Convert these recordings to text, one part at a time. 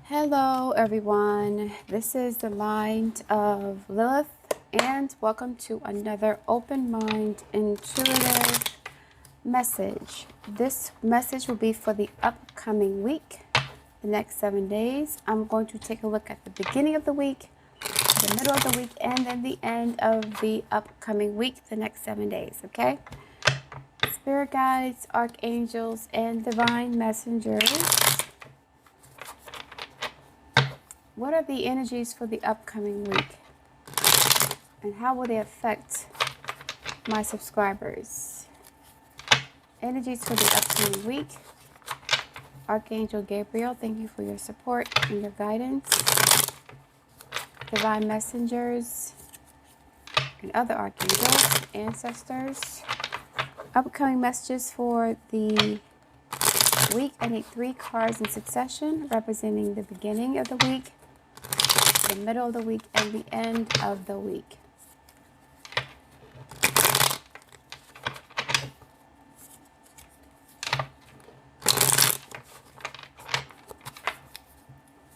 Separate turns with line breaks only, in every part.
Hello everyone, this is the Mind of Lilith and welcome to another open mind intuitive message. This message will be for the upcoming week, the next 7 days. I'm going to take a look at the beginning of the week, the middle of the week, and then the end of the upcoming week, the next 7 days, okay? Spirit guides, archangels, and divine messengers. What are the energies for the upcoming week? And how will they affect my subscribers? Energies for the upcoming week. Archangel Gabriel, thank you for your support and your guidance. Divine messengers and other archangels, ancestors. Upcoming messages for the week. I need 3 cards in succession representing the beginning of the week, the middle of the week, and the end of the week.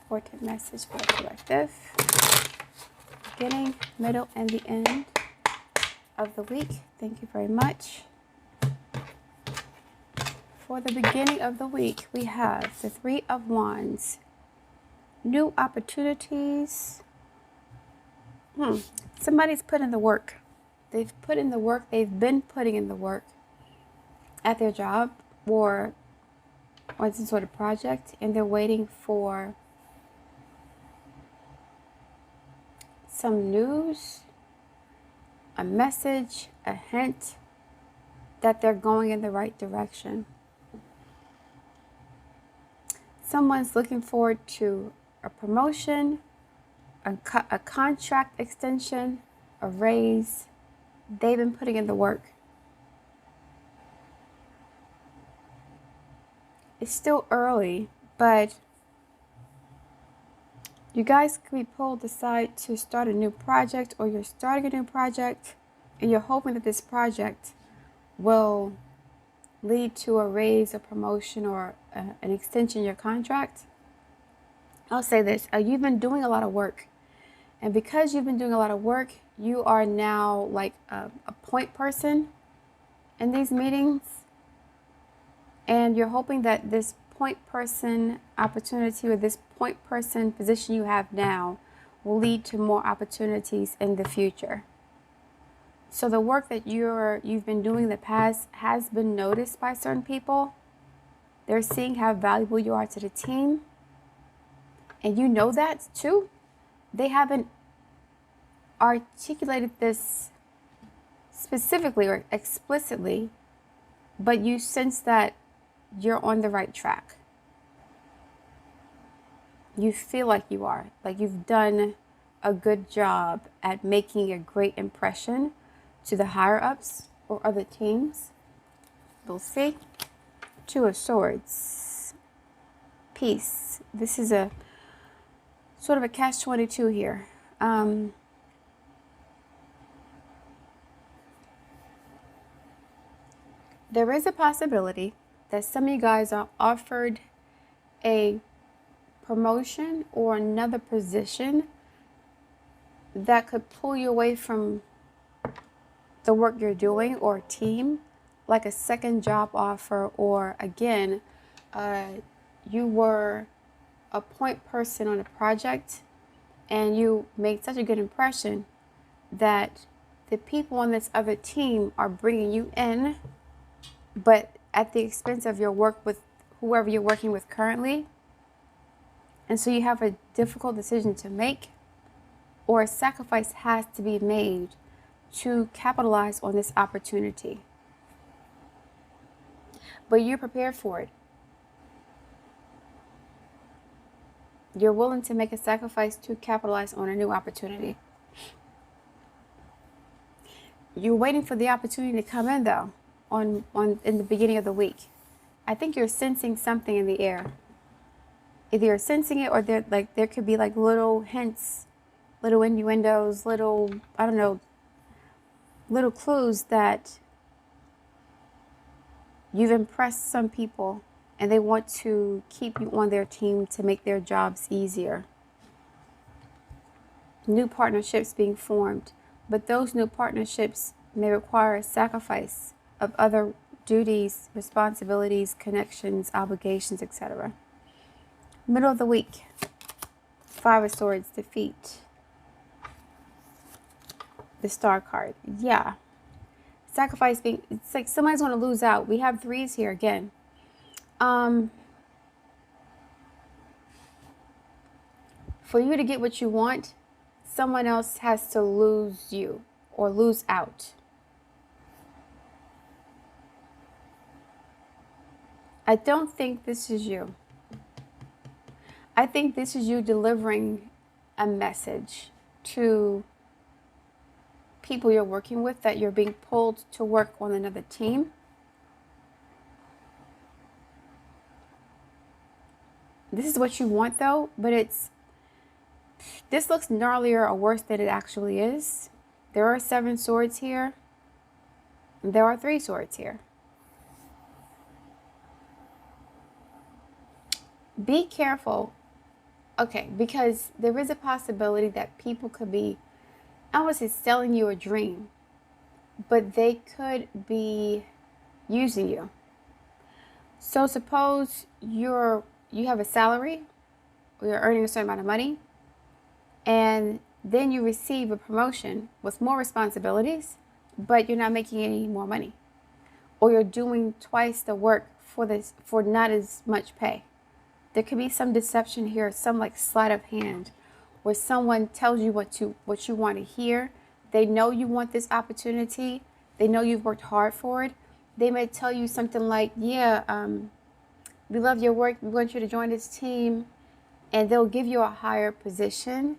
Important message for the collective. Beginning, middle, and the end of the week. Thank you very much. For the beginning of the week, we have the 3 of Wands. New opportunities. Somebody's put in the work. They've put in the work. They've been putting in the work at their job or on some sort of project, and they're waiting for some news, a message, a hint that they're going in the right direction. Someone's looking forward to a promotion, a contract extension, a raise. They've been putting in the work. It's still early, but you guys could be pulled aside to start a new project, or you're starting a new project and you're hoping that this project will lead to a raise, a promotion, or an extension in your contract. I'll say this, you've been doing a lot of work. And because you've been doing a lot of work, you are now like a point person in these meetings. And you're hoping that this point person opportunity or this point person position you have now will lead to more opportunities in the future. So the work that you've been doing in the past has been noticed by certain people. They're seeing how valuable you are to the team. And you know that too. They haven't articulated this specifically or explicitly, but you sense that you're on the right track. You feel like you are, like you've done a good job at making a great impression to the higher ups or other teams. We'll see. 2 of Swords. Peace. This is a sort of a catch-22 here. There is a possibility that some of you guys are offered a promotion or another position that could pull you away from the work you're doing or team, like a second job offer, or again, you were a point person on a project and you made such a good impression that the people on this other team are bringing you in, but at the expense of your work with whoever you're working with currently. And so you have a difficult decision to make, or a sacrifice has to be made to capitalize on this opportunity. But you're prepared for it. You're willing to make a sacrifice to capitalize on a new opportunity. You're waiting for the opportunity to come in though, in the beginning of the week. I think you're sensing something in the air. Either you're sensing it, or there could be like little hints, little innuendos, little, I don't know, little clues that you've impressed some people and they want to keep you on their team to make their jobs easier. New partnerships being formed, but those new partnerships may require a sacrifice of other duties, responsibilities, connections, obligations, etc. Middle of the week, Five of Swords, defeat. The Star card. Yeah. Sacrifice being, it's like somebody's going to lose out. We have threes here again. For you to get what you want, someone else has to lose you or lose out. I don't think this is you. I think this is you delivering a message to people you're working with that you're being pulled to work on another team. This is what you want though, but this looks gnarlier or worse than it actually is. There are 7 swords here. There are 3 swords here. Be careful. Okay, because there is a possibility that people could be, I would say, selling you a dream, but they could be using you. So suppose you have a salary, or you're earning a certain amount of money, and then you receive a promotion with more responsibilities, but you're not making any more money, or you're doing twice the work for not as much pay. There could be some deception here, some like sleight of hand, where someone tells you what you want to hear. They know you want this opportunity. They know you've worked hard for it. They may tell you something like, yeah, we love your work. We want you to join this team. And they'll give you a higher position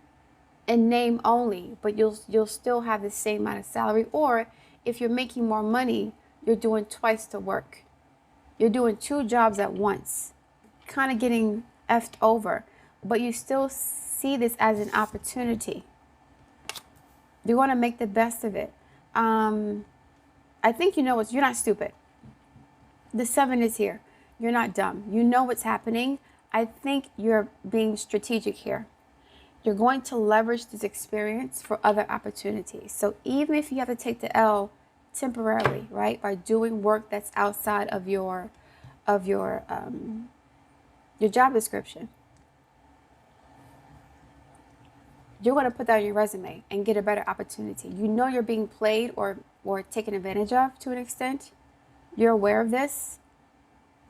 in name only, but you'll still have the same amount of salary. Or if you're making more money, you're doing twice the work. You're doing 2 jobs at once, kind of getting effed over, but you still see this as an opportunity. You want to make the best of it. I think you know you're not stupid. The 7 is here. You're not dumb. You know what's happening. I think you're being strategic here. You're going to leverage this experience for other opportunities. So even if you have to take the L temporarily, right, by doing work that's outside of your job description, you're going to put that on your resume and get a better opportunity. You know you're being played or taken advantage of to an extent. You're aware of this.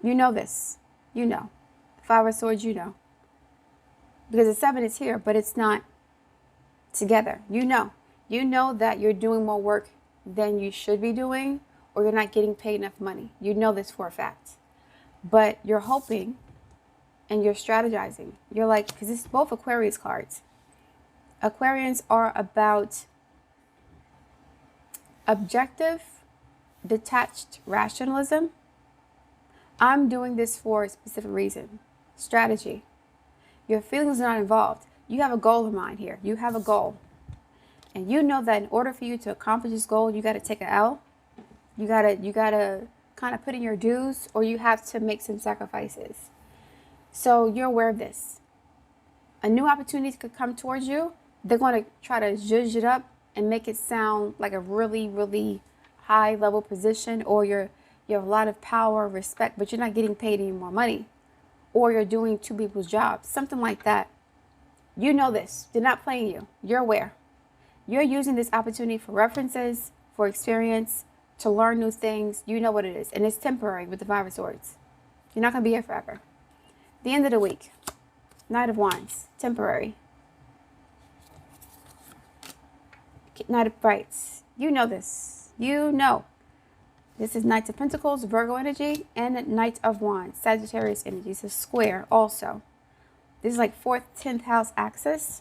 You know this. You know. 5 of Swords, you know. Because the 7 is here, but it's not together. You know. You know that you're doing more work than you should be doing, or you're not getting paid enough money. You know this for a fact. But you're hoping and you're strategizing. You're like, because it's both Aquarius cards. Aquarians are about objective, detached rationalism. I'm doing this for a specific reason. Strategy. Your feelings are not involved. You have a goal in mind here. You have a goal. And you know that in order for you to accomplish this goal, you got to take an L. You gotta kind of put in your dues, or you have to make some sacrifices. So you're aware of this. A new opportunity could come towards you. They're going to try to zhuzh it up and make it sound like a really, really high level position, or you have a lot of power, respect, but you're not getting paid any more money, or you're doing 2 people's jobs, something like that. You know this. They're not playing you. You're aware. You're using this opportunity for references, for experience, to learn new things. You know what it is. And it's temporary with the 5 of Swords. You're not going to be here forever. The end of the week. Knight of Wands. Temporary. Knight of Brights. You know this. You know. This is Knight of Pentacles, Virgo energy, and Knight of Wands, Sagittarius energy. It's a square also. This is like 4th, 10th house axis.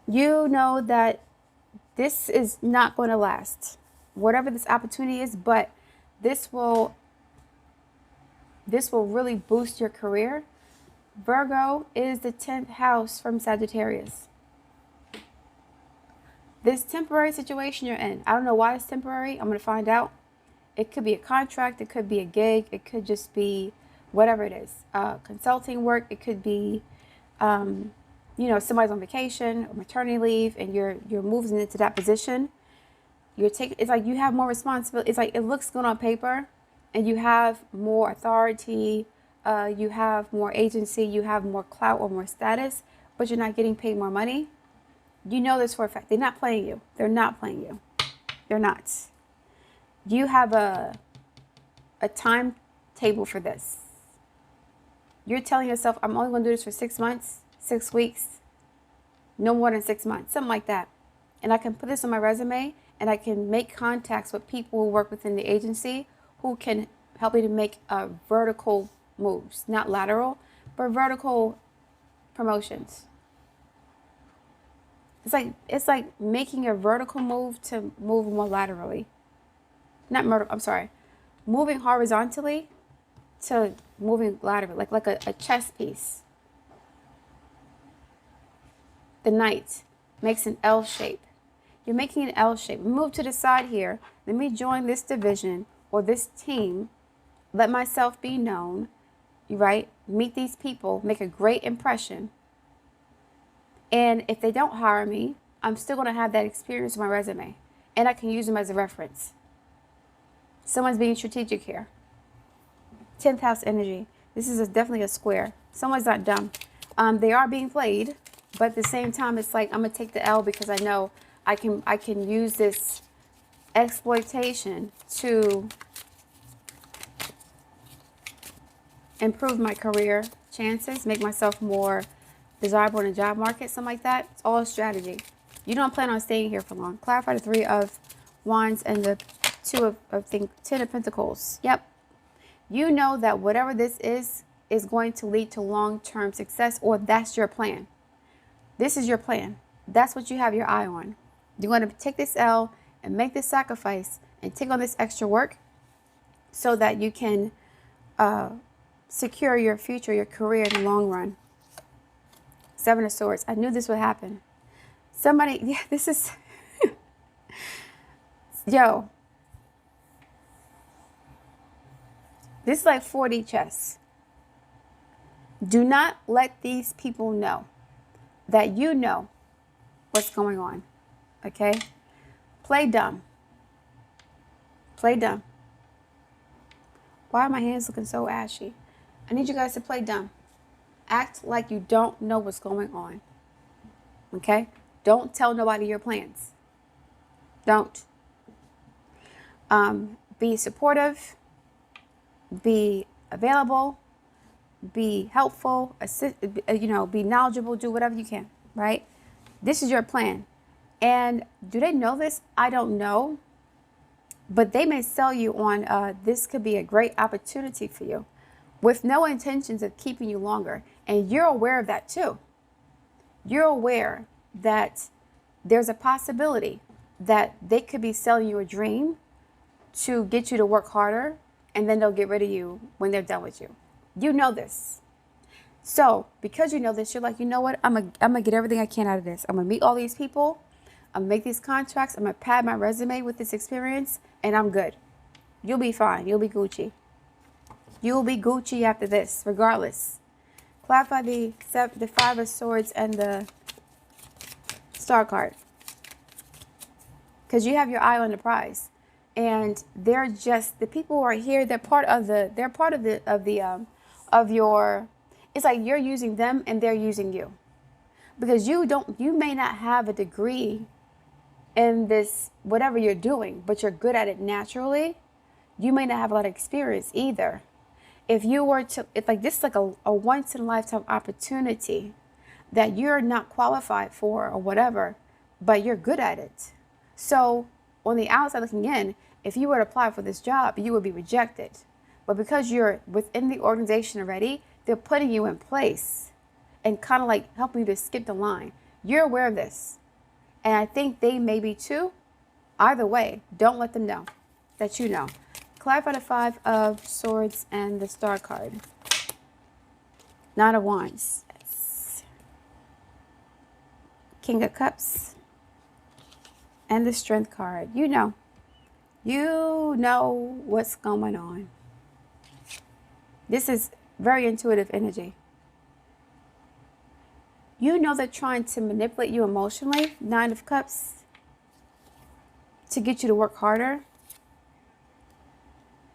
You know that this is not going to last. Whatever this opportunity is, but this will really boost your career. Virgo is the 10th house from Sagittarius. This temporary situation you're in, I don't know why it's temporary. I'm going to find out. It could be a contract. It could be a gig. It could just be whatever it is, consulting work. It could be, somebody's on vacation or maternity leave, and you're moving into that position. It's like you have more responsibility. It's like it looks good on paper, and you have more authority, you have more agency, you have more clout or more status, but you're not getting paid more money. You know this for a fact. They're not playing you. They're not playing you. They're not. You have a timetable for this. You're telling yourself, I'm only going to do this for 6 months, 6 weeks, no more than 6 months, something like that. And I can put this on my resume, and I can make contacts with people who work within the agency who can help me to make vertical moves, not lateral, but vertical promotions. It's like making a vertical move to move more laterally. Moving horizontally to moving laterally, like a chess piece. The knight makes an L shape. You're making an L shape. Move to the side here. Let me join this division or this team. Let myself be known, right? Meet these people, make a great impression. And if they don't hire me, I'm still going to have that experience on my resume, and I can use them as a reference. Someone's being strategic here. 10th house energy. This is definitely a square. Someone's not dumb. They are being played, but at the same time, it's like I'm going to take the L because I know I can use this exploitation to improve my career chances, make myself more desirable in the job market, something like that. It's all a strategy. You don't plan on staying here for long. Clarify the 3 of Wands and the 10 of Pentacles. Yep. You know that whatever this is going to lead to long-term success, or that's your plan. This is your plan. That's what you have your eye on. You're going to take this L and make this sacrifice and take on this extra work so that you can secure your future, your career in the long run. 7 of Swords. I knew this would happen. This is, yo. This is like 4D chess. Do not let these people know that you know what's going on. Okay? Play dumb. Play dumb. Why are my hands looking so ashy? I need you guys to play dumb. Act like you don't know what's going on. Okay? Don't tell nobody your plans. Don't. Be supportive. Be available. Be helpful. Assist, be knowledgeable. Do whatever you can. Right? This is your plan. And do they know this? I don't know. But they may sell you on this could be a great opportunity for you with no intentions of keeping you longer. And you're aware of that too. You're aware that there's a possibility that they could be selling you a dream to get you to work harder, and then they'll get rid of you when they're done with you. You know this. So because you know this, you're like, you know what? I'm gonna get everything I can out of this. I'm gonna meet all these people. I'm gonna make these contracts. I'm gonna pad my resume with this experience, and I'm good. You'll be fine. You'll be Gucci. You'll be Gucci after this, regardless. Clarify the 5 of Swords and the Star card, because you have your eye on the prize, and they're just the people who are here. They're part of your. It's like you're using them and they're using you, because you may not have a degree in this whatever you're doing, but you're good at it naturally. You may not have a lot of experience either. If you were to, it's like this is like a once in a lifetime opportunity that you're not qualified for or whatever, but you're good at it. So on the outside looking in, if you were to apply for this job, you would be rejected. But because you're within the organization already, they're putting you in place and kind of like helping you to skip the line. You're aware of this. And I think they may be too. Either way, don't let them know that you know. Clarify the 5 of Swords and the Star card. 9 of Wands. Yes. King of Cups. And the Strength card. You know. You know what's going on. This is Very intuitive energy. You know they're trying to manipulate you emotionally, Nine of Cups, to get you to work harder.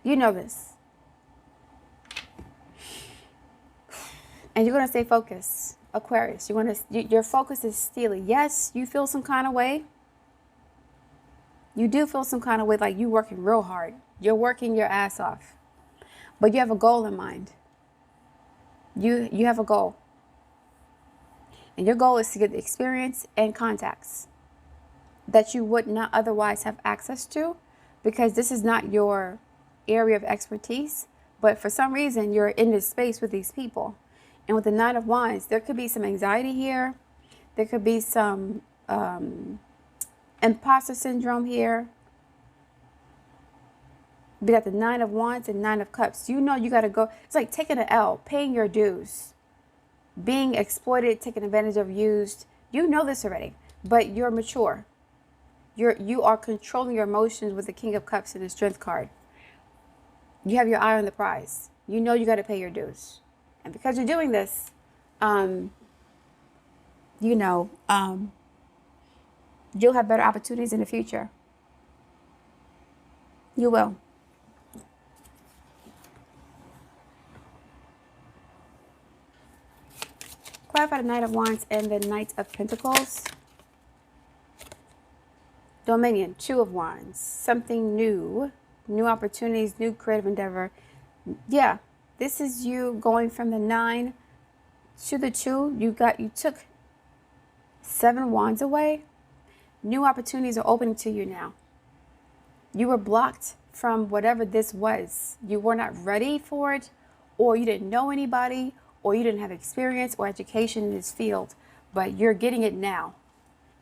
You know this. And you're going to stay focused, Aquarius. Your focus is steely. Yes, you feel some kind of way. You do feel some kind of way, like you're working real hard. You're working your ass off. But you have a goal in mind. You have a goal. And your goal is to get the experience and contacts that you would not otherwise have access to, because this is not your area of expertise. But for some reason, you're in this space with these people. And with the Nine of Wands, there could be some anxiety here. There could be some imposter syndrome here. We got the Nine of Wands and Nine of Cups. You know you got to go. It's like taking an L, paying your dues, being exploited, taken advantage of, used. You know this already, but you're mature. You are controlling your emotions with the King of Cups and the Strength card. You have your eye on the prize. You know you got to pay your dues. And because you're doing this, you'll have better opportunities in the future. You will. Clarify the Knight of Wands and the Knight of Pentacles. Dominion, Two of Wands. Something new. New opportunities, new creative endeavor. Yeah, this is you going from the 9 to the 2. You took 7 wands away. New opportunities are opening to you now. You were blocked from whatever this was. You were not ready for it, or you didn't know anybody, or you didn't have experience or education in this field, but you're getting it now,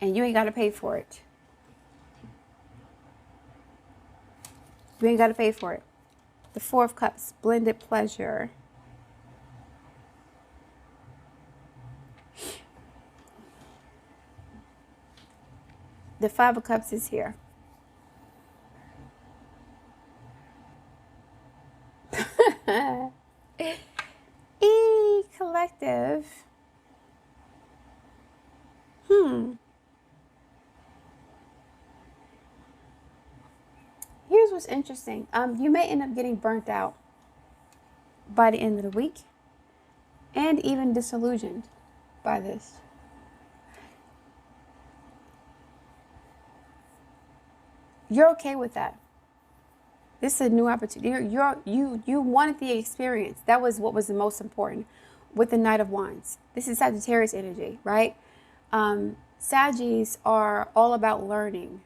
and you ain't got to pay for it. You ain't got to pay for it. The Four of Cups, blended pleasure. The Five of Cups is here. Collective. Here's what's interesting. You may end up getting burnt out by the end of the week, and even disillusioned by this. You're okay with that. This is a new opportunity. You wanted the experience. That was what was the most important with the Knight of Wands. This is Sagittarius energy, right? Saggies are all about learning,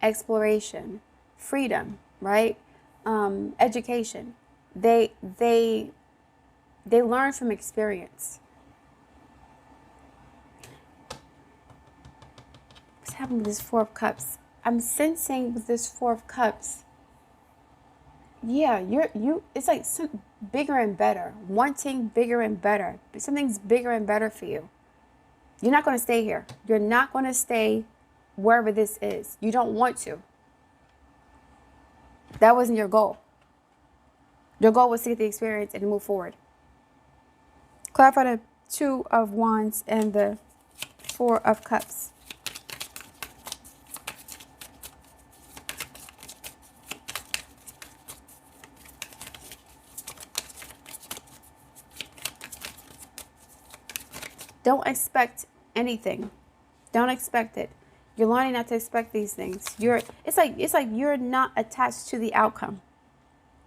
exploration, freedom, right? Education. They learn from experience. What's happening with this Four of Cups? I'm sensing with this Four of Cups, yeah, it's like some bigger and better, wanting bigger and better. Something's bigger and better for you. You're not going to stay here. You're not going to stay wherever this is. You don't want to. That wasn't your goal. Your goal was to get the experience and move forward. Clarify the Two of Wands and the Four of Cups. Don't expect anything. Don't expect it. You're learning not to expect these things. It's like you're not attached to the outcome.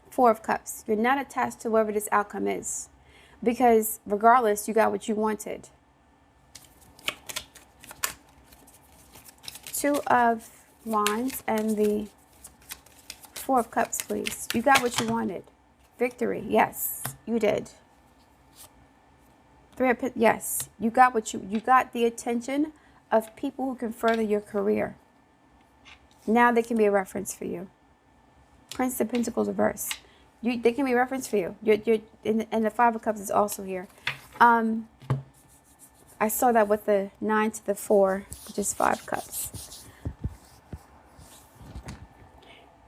Four of Cups. You're not attached to whatever this outcome is, because regardless, you got what you wanted. Two of Wands and the Four of Cups, please. You got what you wanted. Victory. Yes, you did. Yes, you got what you got the attention of people who can further your career. Now they can be a reference for you. Prince of Pentacles reverse. They can be a reference for you. And the Five of Cups is also here. I saw that with the 9 to the 4, which is 5 cups.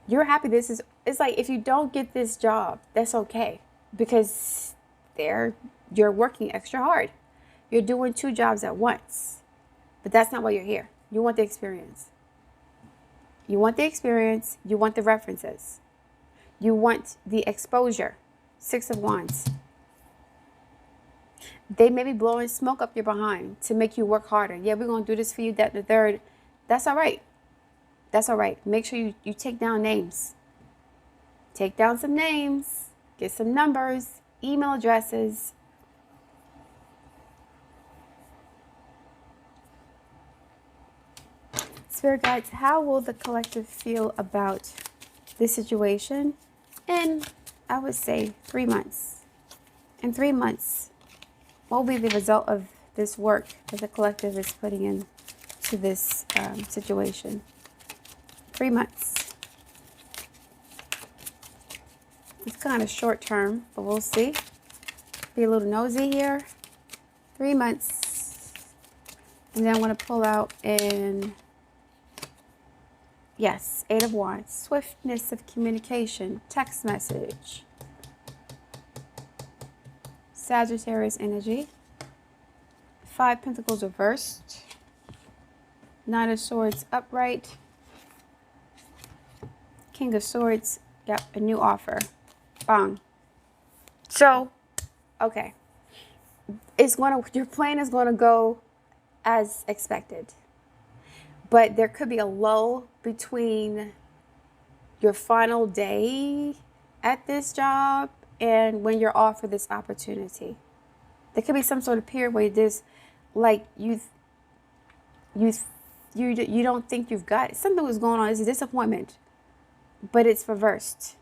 You're happy. It's like if you don't get this job, that's okay, because you're working extra hard. You're doing 2 jobs at once. But that's not why you're here. You want the experience. You want the experience. You want the references. You want the exposure. 6 of Wands. They may be blowing smoke up your behind to make you work harder. Yeah, we're going to do this for you, that, and the third. That's all right. That's all right. Make sure you take down names. Take down some names. Get some numbers, email addresses. Spirit guides, how will the collective feel about this situation in, I would say, 3 months? In 3 months, what will be the result of this work that the collective is putting into this situation? 3 months. It's kind of short term, but we'll see. Be a little nosy here. 3 months. And then I want to pull out in, yes, 8 of Wands. Swiftness of communication. Text message. Sagittarius energy. 5 Pentacles reversed. 9 of Swords upright. King of Swords. Yep, a new offer. Bang. So, okay. Your plan is going to go as expected. But there could be a lull between your final day at this job and when you're offered this opportunity. There could be some sort of period where there's like you don't think you've got it. Something was going on. It's a disappointment, but it's reversed.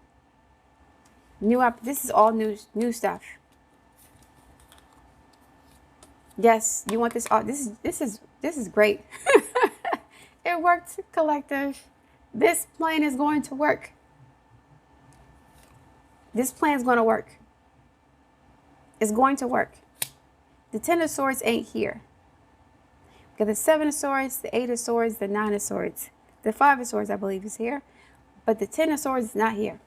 This is all new stuff. Yes, you want this. This is great. It worked, collective. This plan is going to work. This plan is going to work. It's going to work. The 10 of Swords ain't here. We got the 7 of Swords, the 8 of Swords, the 9 of Swords. The 5 of Swords, I believe, is here. But the 10 of Swords is not here.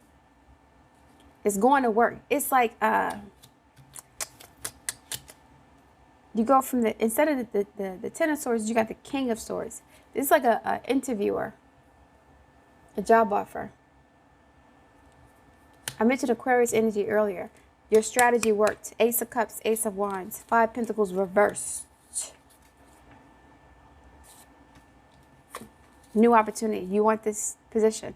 It's going to work. It's like you go from instead of the 10 of Swords, you got the King of Swords. It's like a interviewer, a job offer. I mentioned Aquarius energy earlier. Your strategy worked. Ace of Cups, Ace of Wands, 5 Pentacles reversed. New opportunity. You want this position.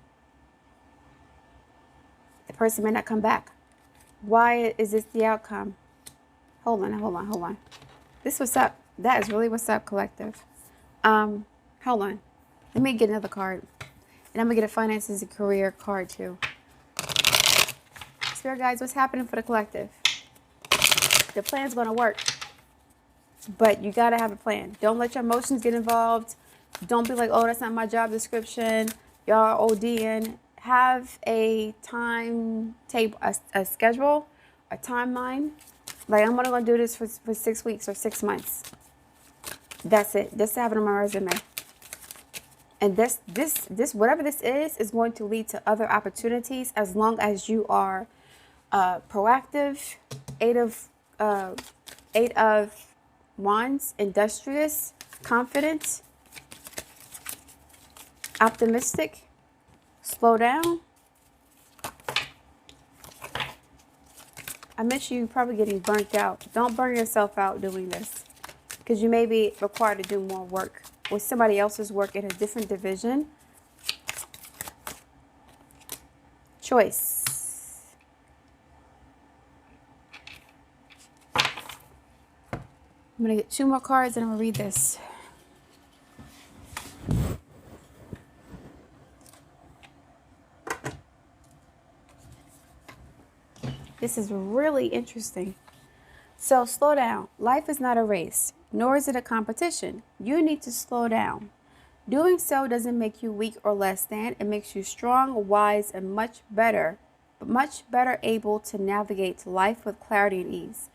The person may not come back. Why is this the outcome? Hold on. This what's up. That is really what's up, collective. Hold on. Let me get another card. And I'm going to get a finances and career card too. Spirit guides, what's happening for the collective? The plan's going to work. But you got to have a plan. Don't let your emotions get involved. Don't be like, oh, that's not my job description. Y'all ODing. Have a timetable, a schedule, a timeline. Like, I'm only going to do this for 6 weeks or 6 months. That's it. Just to have it on my resume. And this, whatever this is going to lead to other opportunities as long as you are proactive. 8 of Wands, industrious, confident, optimistic. Slow down. I mentioned you probably getting burnt out. Don't burn yourself out doing this, because you may be required to do more work with somebody else's work in a different division. Choice. I'm going to get 2 more cards and I'm going to read this. This is really interesting. So slow down. Life is not a race, nor is it a competition. You need to slow down. Doing so doesn't make you weak or less than. It makes you strong, wise, and much better able to navigate life with clarity and ease.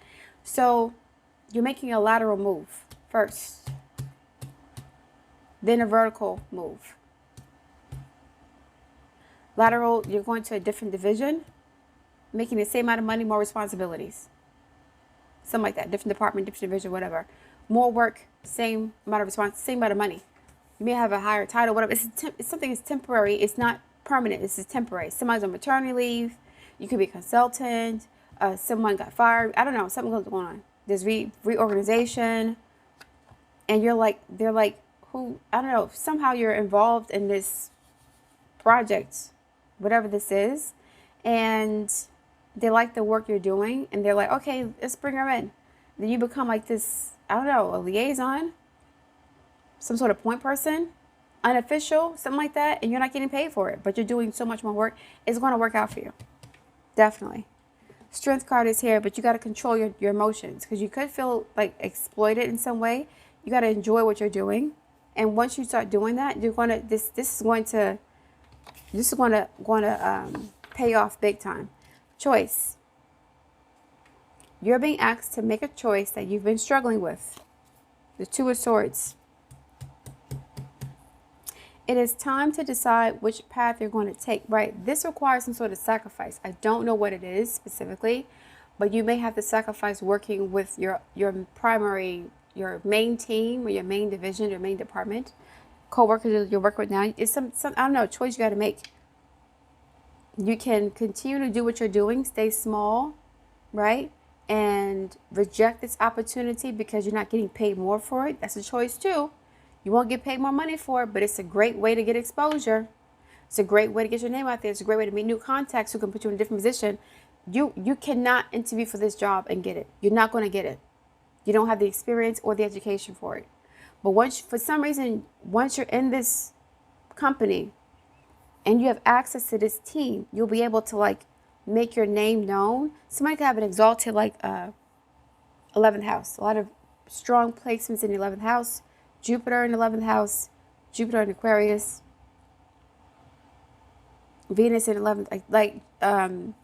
So you're making a lateral move first, then a vertical move. Lateral, you're going to a different division, making the same amount of money, more responsibilities. something like that. Different department, different division, whatever. More work, same amount of response, same amount of money. You may have a higher title, whatever. It's something that's temporary. It's not permanent. This is temporary. Somebody's on maternity leave. You could be a consultant. Someone got fired. I don't know. Something's going on. There's reorganization. And they're like, who, I don't know. Somehow you're involved in this project, whatever this is. And they like the work you're doing. And they're like, okay, let's bring her in. Then you become like this, I don't know, a liaison. Some sort of point person, unofficial, something like that, and you're not getting paid for it, but you're doing so much more work. It's going to work out for you. Definitely. Strength card is here, but you got to control your emotions, because you could feel like exploited in some way. You got to enjoy what you're doing. And once you start doing that, you're going to, this is going to pay off big time. Choice. You're being asked to make a choice that you've been struggling with. The Two of Swords. It is time to decide which path you're going to take, right? This requires some sort of sacrifice. I don't know what it is specifically, but you may have to sacrifice working with your main team or your main division, your main department, co-workers you're working with now. It's some I don't know, choice you got to make. You can continue to do what you're doing, stay small, right? And reject this opportunity because you're not getting paid more for it. That's a choice too. You won't get paid more money for it, but it's a great way to get exposure. It's a great way to get your name out there. It's a great way to meet new contacts who can put you in a different position. You cannot interview for this job and get it. You're not going to get it. You don't have the experience or the education for it. But for some reason, once you're in this company and you have access to this team, you'll be able to like make your name known. Somebody could have an exalted 11th house. A lot of strong placements in the 11th house. Jupiter in the 11th house, Jupiter in Aquarius, Venus in 11th.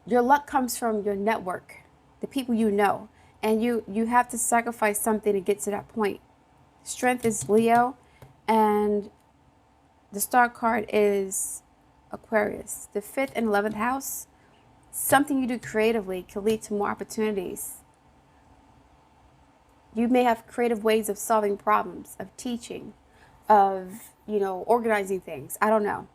Your luck comes from your network, the people you know, and you have to sacrifice something to get to that point. Strength is Leo, and the star card is Aquarius. The 5th and 11th house, something you do creatively can lead to more opportunities. You may have creative ways of solving problems, of teaching, of, organizing things. I don't know.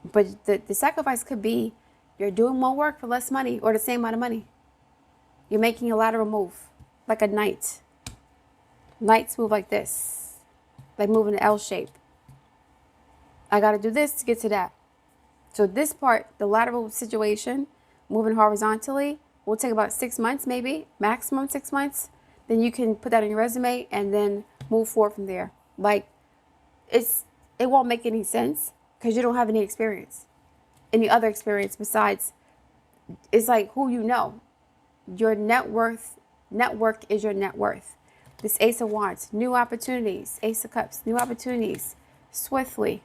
But the sacrifice could be you're doing more work for less money or the same amount of money. You're making a lateral move, like a knight. Knights move like this, like moving an L shape. I got to do this to get to that. So this part, the lateral situation, moving horizontally, will take about 6 months, maybe maximum 6 months. Then you can put that on your resume and then move forward from there. Like it won't make any sense because you don't have any experience, any other experience besides. It's like who you know. Your network is your net worth. This Ace of Wands, new opportunities. Ace of Cups, new opportunities, swiftly.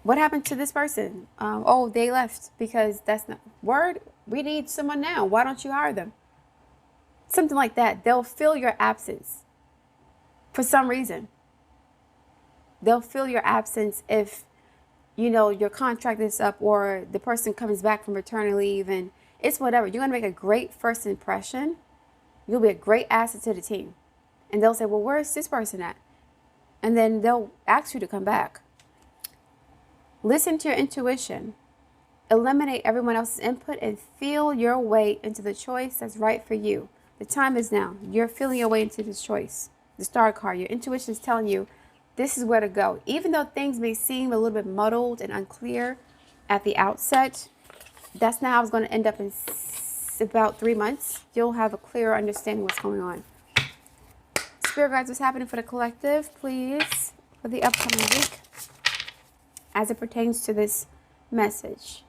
What happened to this person? Oh, they left because that's not word. We need someone now. Why don't you hire them? Something like that. They'll fill your absence for some reason. They'll fill your absence if, your contract is up or the person comes back from maternity leave, and it's whatever. You're going to make a great first impression. You'll be a great asset to the team. And they'll say, well, where's this person at? And then they'll ask you to come back. Listen to your intuition. Eliminate everyone else's input and feel your way into the choice that's right for you. The time is now. You're feeling your way into this choice. The star card, your intuition is telling you this is where to go. Even though things may seem a little bit muddled and unclear at the outset, that's not how it's going to end up in about 3 months. You'll have a clearer understanding what's going on. Spirit guides, what's happening for the collective, please, for the upcoming week as it pertains to this message.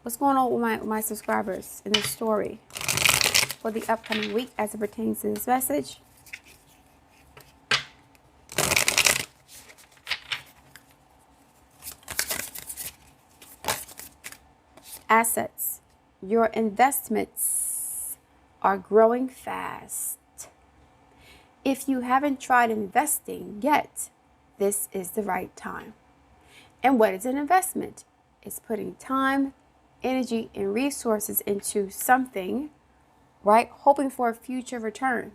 What's going on with my subscribers in this story for the upcoming week as it pertains to this message? Assets. Your investments are growing fast. If you haven't tried investing yet, this is the right time. And what is an investment? It's putting time energy and resources into something, right? Hoping for a future return.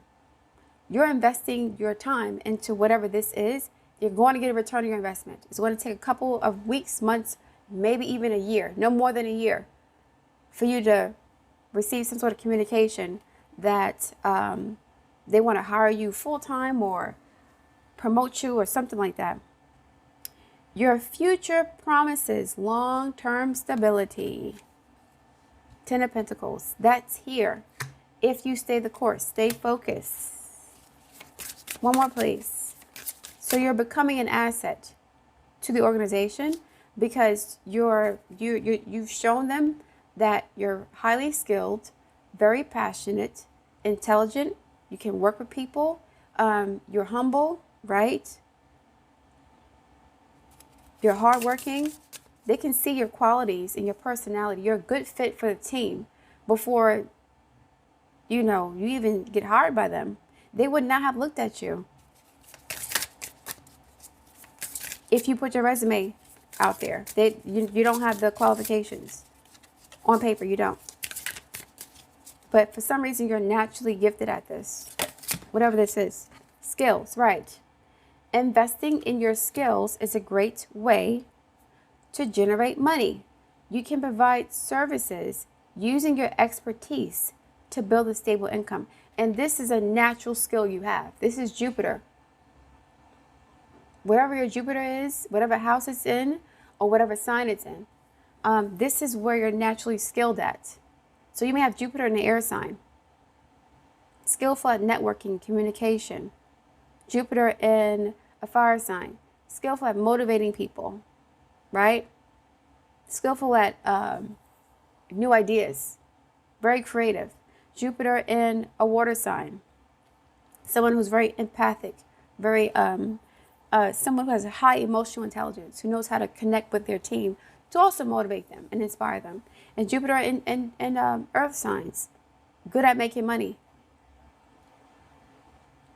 You're investing your time into whatever this is. You're going to get a return on your investment. It's going to take a couple of weeks, months, maybe even a year, no more than a year, for you to receive some sort of communication that they want to hire you full-time or promote you or something like that. Your future promises long-term stability. 10 of Pentacles. That's here. If you stay the course, stay focused. One more, please. So you're becoming an asset to the organization because you've shown them that you're highly skilled, very passionate, intelligent. You can work with people. You're humble, right? You're hardworking. They can see your qualities and your personality. You're a good fit for the team before, you even get hired by them. They would not have looked at you if you put your resume out there. You don't have the qualifications. On paper, you don't. But for some reason, you're naturally gifted at this. Whatever this is. Skills, right. Investing in your skills is a great way to generate money. You can provide services using your expertise to build a stable income. And this is a natural skill you have. This is Jupiter. Wherever your Jupiter is, whatever house it's in, or whatever sign it's in, this is where you're naturally skilled at. So you may have Jupiter in the air sign. Skillful at networking, communication. Jupiter in a fire sign. Skillful at motivating people, right? Skillful at new ideas. Very creative. Jupiter in a water sign. Someone who's very empathic. Very someone who has a high emotional intelligence, who knows how to connect with their team to also motivate them and inspire them. And Jupiter in earth signs. Good at making money.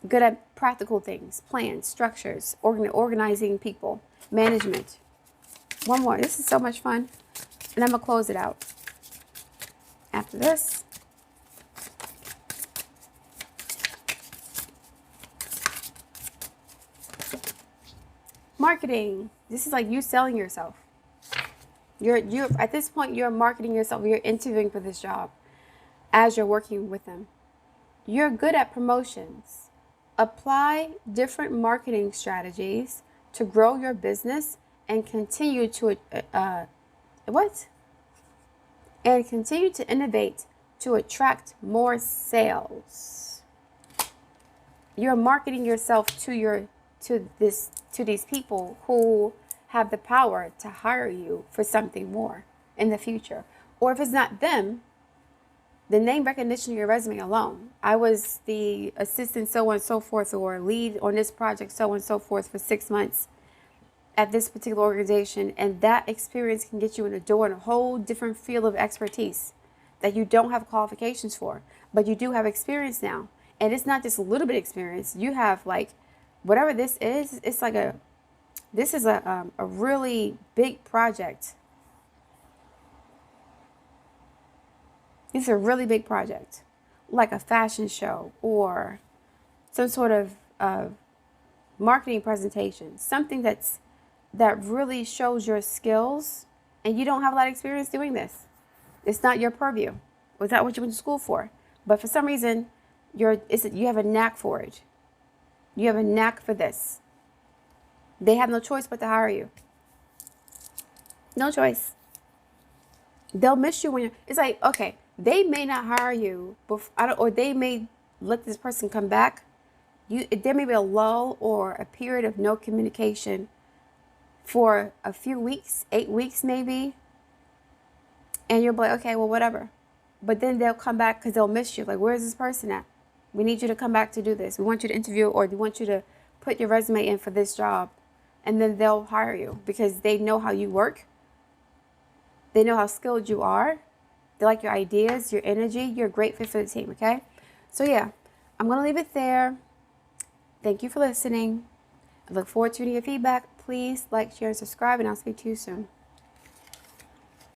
Good at practical things, plans, structures, organizing people, management. One more. This is so much fun. And I'm going to close it out after this. Marketing. This is like you selling yourself. You're at this point, you're marketing yourself. You're interviewing for this job as you're working with them. You're good at promotions. Apply different marketing strategies to grow your business and continue to continue to innovate to attract more sales. You're marketing yourself to these people who have the power to hire you for something more in the future. Or if it's not them, the name recognition of your resume alone. I was the assistant so on and so forth, or lead on this project so on and so forth for 6 months at this particular organization. And that experience can get you in the door in a whole different field of expertise that you don't have qualifications for, but you do have experience now. And it's not just a little bit of experience. You have like, whatever this is, it's like this is a really big project. It's a really big project, like a fashion show or some sort of marketing presentation, something that really shows your skills, and you don't have a lot of experience doing this. It's not your purview. It's not what you went to school for. But for some reason, you have a knack for it. You have a knack for this. They have no choice but to hire you. No choice. They'll miss you when you're... It's like, okay, they may not hire you, or they may let this person come back. There may be a lull or a period of no communication for a few weeks, 8 weeks maybe. And you'll be like, okay, well, whatever. But then they'll come back because they'll miss you. Like, where's this person at? We need you to come back to do this. We want you to interview, or we want you to put your resume in for this job. And then they'll hire you because they know how you work. They know how skilled you are. They like your ideas, your energy. You're a great fit for the team, okay? So, yeah, I'm going to leave it there. Thank you for listening. I look forward to your feedback. Please like, share, and subscribe, and I'll speak to you soon.